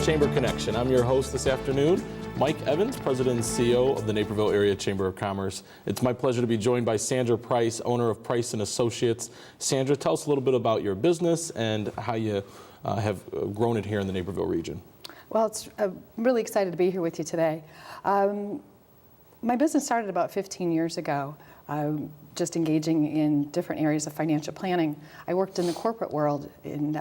Chamber Connection. I'm your host this afternoon, Mike Evans, President and CEO of the Naperville Area Chamber of Commerce. It's my pleasure to be joined by Sandra Price, owner of Price & Associates. Sandra, tell us a little bit about your business and how you have grown it here in the Naperville region. Well, I'm really excited to be here with you today. My business started about 15 years ago, just engaging in different areas of financial planning. I worked in the corporate world in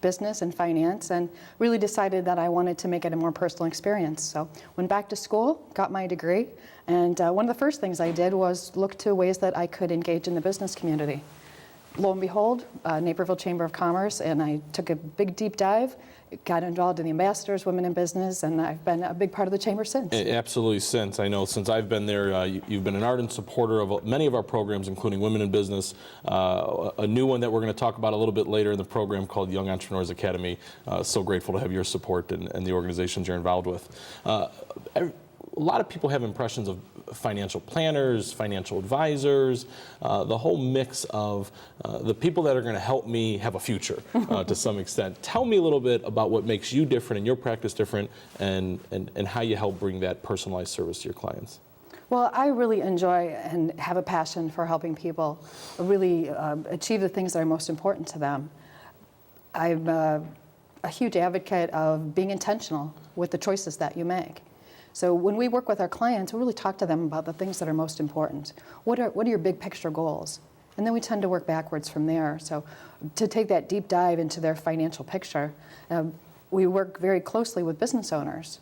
business and finance, and really decided that I wanted to make it a more personal experience. So went back to school, got my degree, and one of the first things I did was look to ways that I could engage in the business community. Lo and behold, Naperville Chamber of Commerce, and I took a big deep dive, got involved in the ambassadors, women in business, and I've been a big part of the chamber since. Absolutely since. I know since I've been there, you've been an ardent supporter of many of our programs, including Women in Business, a new one that we're going to talk about a little bit later in the program called Young Entrepreneurs Academy. So grateful to have your support and the organizations you're involved with. A lot of people have impressions of financial planners, financial advisors, the whole mix of the people that are going to help me have a future to some extent. Tell me a little bit about what makes you different and your practice different, and how you help bring that personalized service to your clients. Well, I really enjoy and have a passion for helping people really achieve the things that are most important to them. I'm a huge advocate of being intentional with the choices that you make. So when we work with our clients, we really talk to them about the things that are most important. What are your big picture goals? And then we tend to work backwards from there. So to take that deep dive into their financial picture, we work very closely with business owners.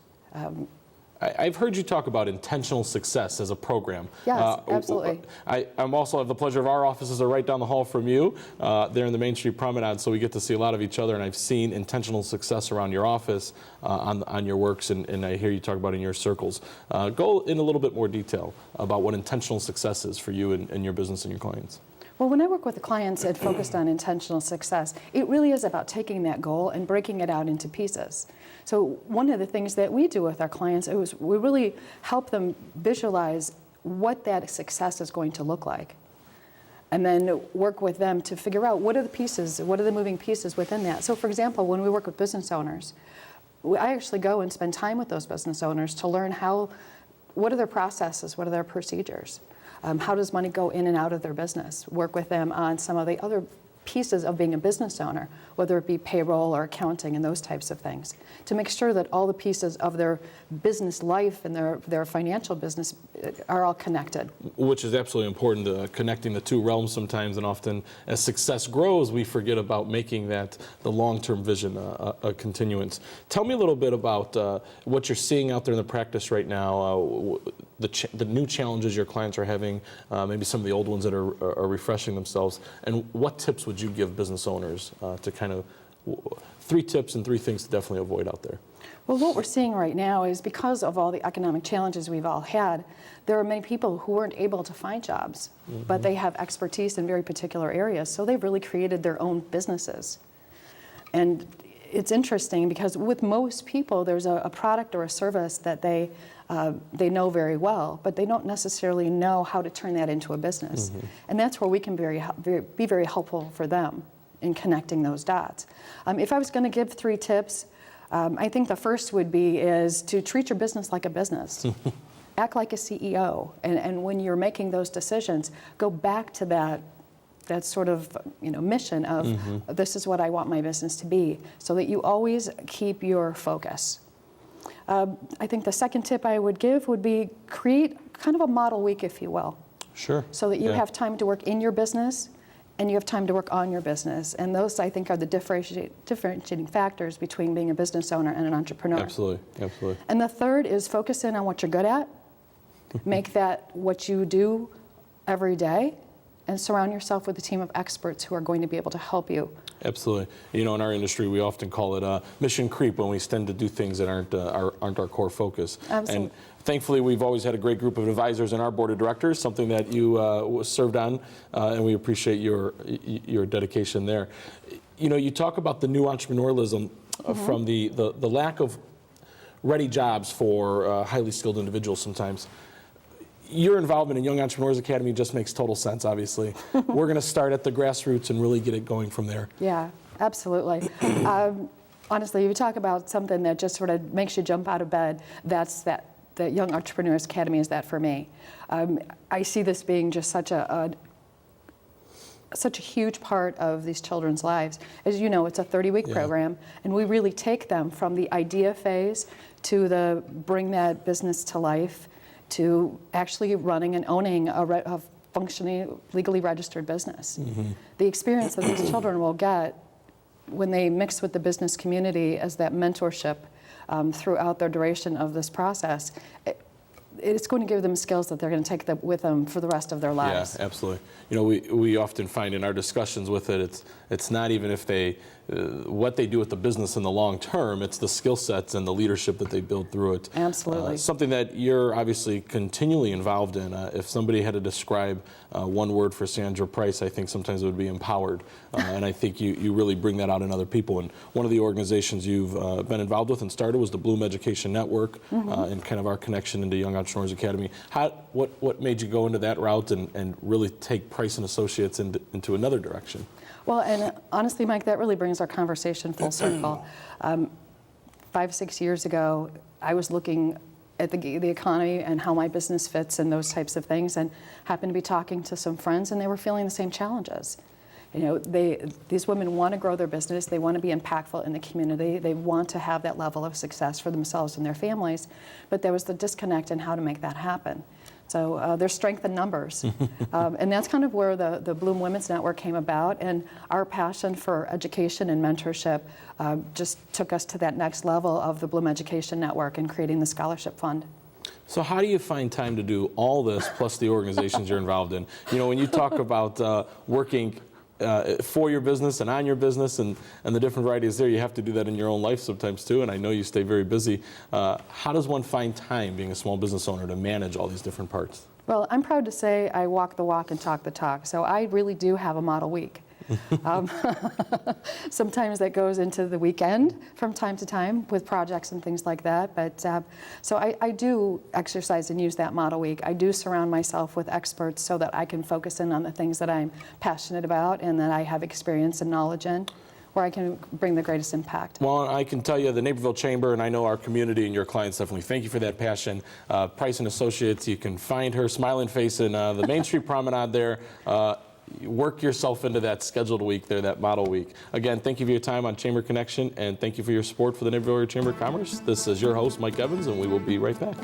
I've heard you talk about intentional success as a program. Yes, absolutely. I'm also have the pleasure of our offices are right down the hall from you. They're in the Main Street Promenade, so we get to see a lot of each other, and I've seen intentional success around your office on your works, and I hear you talk about in your circles. Go in a little bit more detail about what intentional success is for you and your business and your clients. Well, when I work with the clients and focused on intentional success, it really is about taking that goal and breaking it out into pieces. So one of the things that we do with our clients is we really help them visualize what that success is going to look like, and then work with them to figure out what are the pieces, what are the moving pieces within that. So for example, when we work with business owners, I actually go and spend time with those business owners to learn what are their processes, what are their procedures. How does money go in and out of their business? Work with them on some of the other pieces of being a business owner, whether it be payroll or accounting and those types of things, to make sure that all the pieces of their business life and their financial business are all connected. Which is absolutely important, connecting the two realms sometimes, and often as success grows, we forget about making that the long-term vision a continuance. Tell me a little bit about what you're seeing out there in the practice right now, the new challenges your clients are having, maybe some of the old ones that are refreshing themselves, and what tips would you give business owners to kind of 3 tips and 3 things to definitely avoid out there? Well, what we're seeing right now is because of all the economic challenges we've all had, there are many people who weren't able to find jobs, but they have expertise in very particular areas, so they've really created their own businesses. And it's interesting because with most people, there's a product or a service that they know very well, but they don't necessarily know how to turn that into a business. And that's where we can be very helpful for them in connecting those dots. If I was going to give 3 tips, I think the first would be is to treat your business like a business. Act like a CEO, and when you're making those decisions, go back to that sort of mission of this is what I want my business to be, so that you always keep your focus. I think the second tip I would give would be create kind of a model week, if you will. Sure. So that you have time to work in your business and you have time to work on your business. And those, I think, are the differentiating factors between being a business owner and an entrepreneur. Absolutely, absolutely. And the third is focus in on what you're good at, make that what you do every day, and surround yourself with a team of experts who are going to be able to help you. Absolutely. In our industry, we often call it mission creep when we tend to do things that aren't our core focus. Absolutely. And thankfully, we've always had a great group of advisors in our board of directors, something that you served on, and we appreciate your dedication there. You talk about the new entrepreneurialism from the lack of ready jobs for highly skilled individuals sometimes. Your involvement in Young Entrepreneurs Academy just makes total sense, obviously. We're going to start at the grassroots and really get it going from there. Yeah, absolutely. honestly, you talk about something that just sort of makes you jump out of bed, that's that. The Young Entrepreneurs Academy is that for me. I see this being just such a huge part of these children's lives. As you know, it's a 30-week program, and we really take them from the idea phase to the bring that business to life, to actually running and owning a functioning, legally registered business. The experience that these children will get when they mix with the business community as that mentorship throughout their duration of this process, it's going to give them skills that they're going to take with them for the rest of their lives. Yeah, absolutely. You know, we often find in our discussions with it, it's not even if they what they do with the business in the long term, it's the skill sets and the leadership that they build through it. Absolutely. Something that you're obviously continually involved in. If somebody had to describe one word for Sandra Price, I think sometimes it would be empowered. And I think you really bring that out in other people. And one of the organizations you've been involved with and started was the Bloom Education Network, and kind of our connection into Young Entrepreneurs Academy. What made you go into that route and really take Price and Associates into another direction? Well, and honestly, Mike, that really brings our conversation full circle. 5-6 years ago, I was looking at the economy and how my business fits and those types of things, and happened to be talking to some friends, and they were feeling the same challenges. You know, these women want to grow their business, they want to be impactful in the community, they want to have that level of success for themselves and their families, but there was the disconnect in how to make that happen. So there's strength in numbers. And that's kind of where the Bloom Women's Network came about, and our passion for education and mentorship just took us to that next level of the Bloom Education Network and creating the scholarship fund. So how do you find time to do all this plus the organizations you're involved in? You know, when you talk about working for your business and on your business and the different varieties there, you have to do that in your own life sometimes too, and I know you stay very busy. How does one find time, being a small business owner, to manage all these different parts? Well, I'm proud to say I walk the walk and talk the talk, so I really do have a model week. Sometimes that goes into the weekend from time to time with projects and things like that. But so I do exercise and use that model week. I do surround myself with experts so that I can focus in on the things that I'm passionate about and that I have experience and knowledge in, where I can bring the greatest impact. Well, I can tell you the Naperville Chamber, and I know our community and your clients definitely thank you for that passion. Price and Associates, you can find her smiling face in the Main Street Promenade there. Work yourself into that scheduled week there, that model week. Again, thank you for your time on Chamber Connection, and thank you for your support for the Naperville Area Chamber of Commerce. This is your host, Mike Evans, and we will be right back.